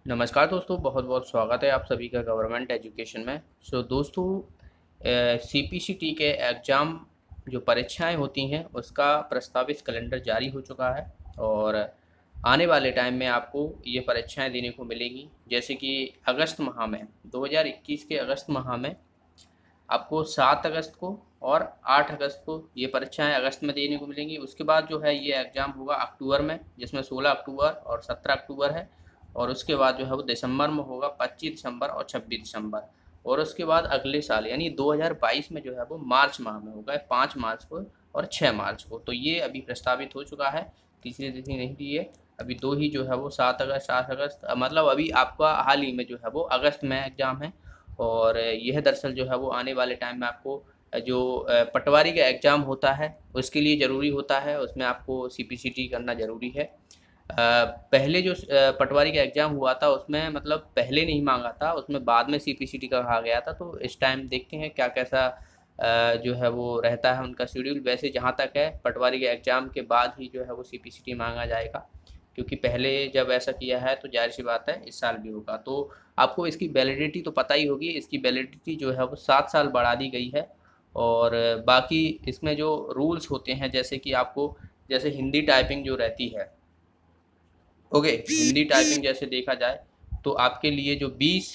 नमस्कार दोस्तों, बहुत बहुत स्वागत है आप सभी का गवर्नमेंट एजुकेशन में। दोस्तों, सीपीसीटी के एग्ज़ाम जो परीक्षाएं होती हैं उसका प्रस्तावित कैलेंडर जारी हो चुका है और आने वाले टाइम में आपको ये परीक्षाएं देने को मिलेंगी। जैसे कि अगस्त माह में 2021 के अगस्त माह में आपको 7 अगस्त को और 8 अगस्त को ये परीक्षाएं अगस्त में देने को मिलेंगी। उसके बाद जो है ये एग्ज़ाम होगा अक्टूबर में, जिसमें 16 अक्टूबर और 17 अक्टूबर है। और उसके बाद जो है वो दिसंबर में होगा, 25 दिसंबर और 26 दिसंबर। और उसके बाद अगले साल यानी 2022 में जो है वो मार्च माह में होगा, 5 मार्च को और 6 मार्च को। तो ये अभी प्रस्तावित हो चुका है, तीसरी तिथि नहीं दी है। अभी दो ही जो है वो 7 अगस्त 8 अगस्त, मतलब अभी आपका हाल ही में जो है वो अगस्त में एग्ज़ाम है। और यह दरअसल जो है वो आने वाले टाइम में आपको जो पटवारी का एग्ज़ाम होता है उसके लिए ज़रूरी होता है, उसमें आपको सीपीसीटी करना ज़रूरी है। पहले जो पटवारी का एग्ज़ाम हुआ था उसमें मतलब पहले नहीं मांगा था, उसमें बाद में सीपीसीटी का कहा गया था। तो इस टाइम देखते हैं क्या कैसा जो है वो रहता है उनका शेड्यूल। वैसे जहाँ तक है पटवारी के एग्ज़ाम के बाद ही जो है वो सीपीसीटी मांगा जाएगा, क्योंकि पहले जब ऐसा किया है तो जाहिर सी बात है इस साल भी होगा। तो आपको इसकी वैलिडिटी तो पता ही होगी, इसकी वैलिडिटी जो है वो 7 साल बढ़ा दी गई है। और बाकी इसमें जो रूल्स होते हैं, जैसे कि आपको जैसे हिंदी टाइपिंग जो रहती है, ओके, हिंदी टाइपिंग जैसे देखा जाए तो आपके लिए जो 20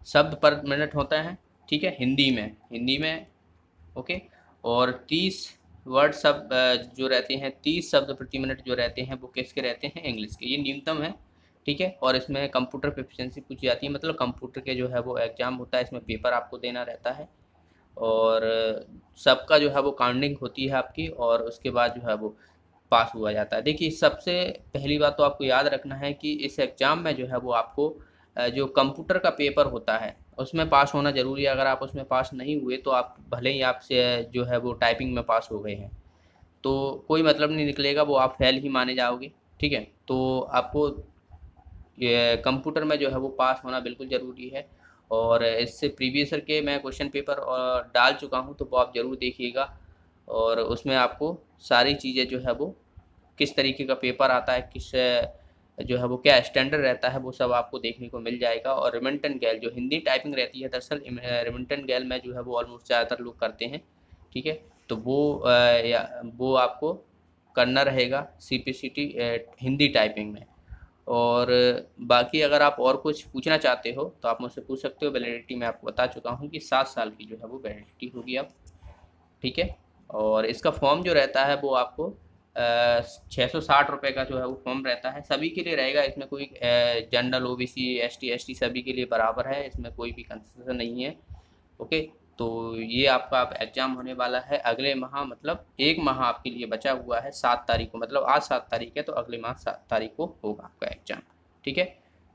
शब्द पर मिनट होता है, ठीक है, हिंदी में, ओके। और 30 वर्ड शब्द जो रहते हैं, 30 शब्द प्रति मिनट जो रहते हैं वो किसके रहते हैं, इंग्लिश के। ये न्यूनतम है, ठीक है। और इसमें कंप्यूटर प्रोफिशिएंसी पूछी जाती है, मतलब कंप्यूटर के जो है वो एग्ज़ाम होता है, इसमें पेपर आपको देना रहता है। और सबका जो है वो काउंटिंग होती है आपकी, और उसके बाद जो है वो पास हुआ जाता है। देखिए, सबसे पहली बात तो आपको याद रखना है कि इस एग्ज़ाम में जो है वो आपको जो कंप्यूटर का पेपर होता है उसमें पास होना ज़रूरी है। अगर आप उसमें पास नहीं हुए तो आप भले ही आपसे जो है वो टाइपिंग में पास हो गए हैं तो कोई मतलब नहीं निकलेगा, वो आप फेल ही माने जाओगे, ठीक है। तो आपको ये कंप्यूटर में जो है वो पास होना बिल्कुल ज़रूरी है। और इससे प्रीवियस ईयर के मैं क्वेश्चन पेपर डाल चुका हूँ, तो वो आप ज़रूर देखिएगा। और उसमें आपको सारी चीज़ें जो है वो किस तरीके का पेपर आता है, किस जो है वो क्या स्टैंडर्ड रहता है, वो सब आपको देखने को मिल जाएगा। और रिमिंटन गैल जो हिंदी टाइपिंग रहती है, दरअसल रिमिंटन गैल में जो है वो ऑलमोस्ट ज़्यादातर लोग करते हैं, ठीक है। तो वो आपको करना रहेगा सीपीसीटी हिंदी टाइपिंग में। और बाकी अगर आप और कुछ पूछना चाहते हो तो आप मुझसे पूछ सकते हो। वैलिडिटी मैं आपको बता चुका हूँ कि 7 साल की जो है वो वैलिडिटी होगी अब, ठीक है। और इसका फॉर्म जो रहता है वो आपको 660 रुपये का जो है वो फॉर्म रहता है, सभी के लिए रहेगा। इसमें कोई जनरल ओबीसी एसटी एसटी सभी के लिए बराबर है, इसमें कोई भी कंसेशन नहीं है, ओके। तो ये आपका आप एग्ज़ाम होने वाला है अगले माह, मतलब एक माह आपके लिए बचा हुआ है। 7 तारीख को, मतलब आज 7 तारीख है तो अगले माह 7 तारीख को होगा आपका एग्ज़ाम, ठीक है।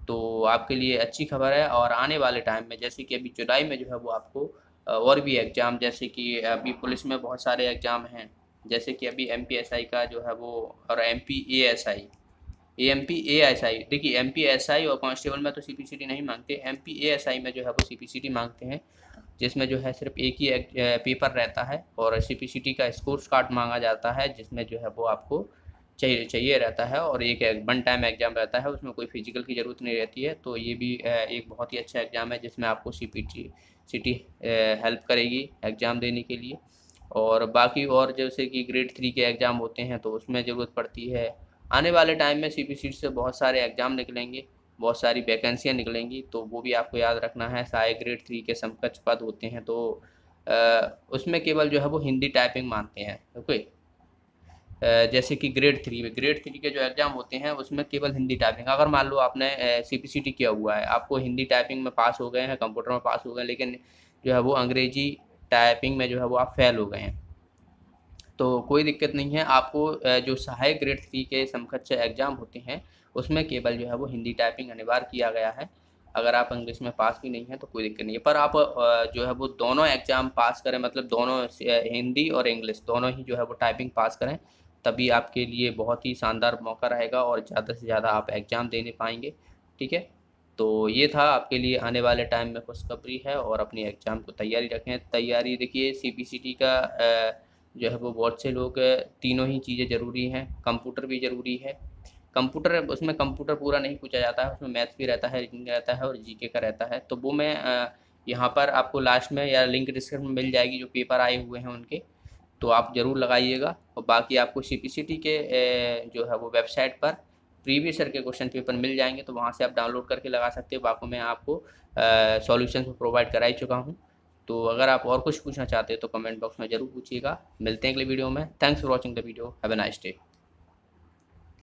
तो आपके लिए अच्छी खबर है। और आने वाले टाइम में जैसे कि अभी जुलाई में जो है वो आपको और भी एग्ज़ाम, जैसे कि अभी पुलिस में बहुत सारे एग्ज़ाम हैं, जैसे कि अभी एमपीएसआई का जो है वो, और एमपीएएसआई, एएमपी एएसआई। देखिए, एमपीएसआई और कांस्टेबल में तो सीपीसीटी नहीं मांगते, एमपीएएसआई में जो है वो सीपीसीटी मांगते हैं, जिसमें जो है सिर्फ एक ही पेपर रहता है। और सीपीसीटी का स्कोर्स कार्ड मांगा जाता है, जिसमें जो है वो आपको चाहिए चाहिए रहता है। और एक वन टाइम एग्ज़ाम रहता है, उसमें कोई फिजिकल की ज़रूरत नहीं रहती है। तो ये भी एक बहुत ही अच्छा एग्ज़ाम है, जिसमें आपको सीपीसीटी हेल्प करेगी एग्ज़ाम देने के लिए। और बाकी और जैसे कि ग्रेड 3 के एग्ज़ाम होते हैं तो उसमें ज़रूरत पड़ती है। आने वाले टाइम में सीपीसीटी से बहुत सारे एग्ज़ाम निकलेंगे, बहुत सारी वैकेंसियाँ निकलेंगी, तो वो भी आपको याद रखना है। सारे ग्रेड 3 के समकक्ष पद होते हैं, तो उसमें केवल जो है वो हिंदी टाइपिंग मानते हैं, ओके। जैसे कि ग्रेड 3 के जो एग्ज़ाम होते हैं उसमें केवल हिंदी टाइपिंग। अगर मान लो आपने सीपीसीटी किया हुआ है, आपको हिंदी टाइपिंग में पास हो गए हैं, कंप्यूटर में पास हो गए, लेकिन जो है वो अंग्रेजी टाइपिंग में जो है वो आप फेल हो गए हैं, तो कोई दिक्कत नहीं है। आपको जो सहायक ग्रेड 3 के समकक्ष एग्ज़ाम होते हैं उसमें केवल जो है वो हिंदी टाइपिंग अनिवार्य किया गया है। अगर आप इंग्लिश में पास भी नहीं है तो कोई दिक्कत नहीं है, पर आप जो है वो दोनों एग्ज़ाम पास करें, मतलब दोनों हिंदी और इंग्लिश दोनों ही जो है वो टाइपिंग पास करें, तभी आपके लिए बहुत ही शानदार मौका रहेगा और ज़्यादा से ज़्यादा आप एग्ज़ाम देने पाएंगे, ठीक है। तो ये था आपके लिए आने वाले टाइम में खुशखबरी है। और अपनी एग्ज़ाम को तैयारी रखें। तैयारी देखिए, सीपीसीटी का जो है वो बहुत से लोग तीनों ही चीज़ें ज़रूरी हैं, कंप्यूटर भी ज़रूरी है, कंप्यूटर, उसमें कंप्यूटर पूरा नहीं पूछा जाता है, उसमें मैथ्स भी रहता है, रीजनिंग रहता है और जीके का रहता है। तो वो मैं यहाँ पर आपको लास्ट में या लिंक डिस्क्रिप्शन में मिल जाएगी जो पेपर आए हुए हैं उनके, तो आप ज़रूर लगाइएगा। और बाकी आपको सीपीसीटी के जो है वो वेबसाइट पर प्रीवियस ईयर के क्वेश्चन पेपर मिल जाएंगे, तो वहाँ से आप डाउनलोड करके लगा सकते हो। बाकी मैं आपको सॉल्यूशन प्रोवाइड करा ही चुका हूँ। तो अगर आप और कुछ पूछना चाहते हो तो कमेंट बॉक्स में ज़रूर पूछिएगा। मिलते हैं अगले वीडियो में। Thanks for watching the video. Have a nice day.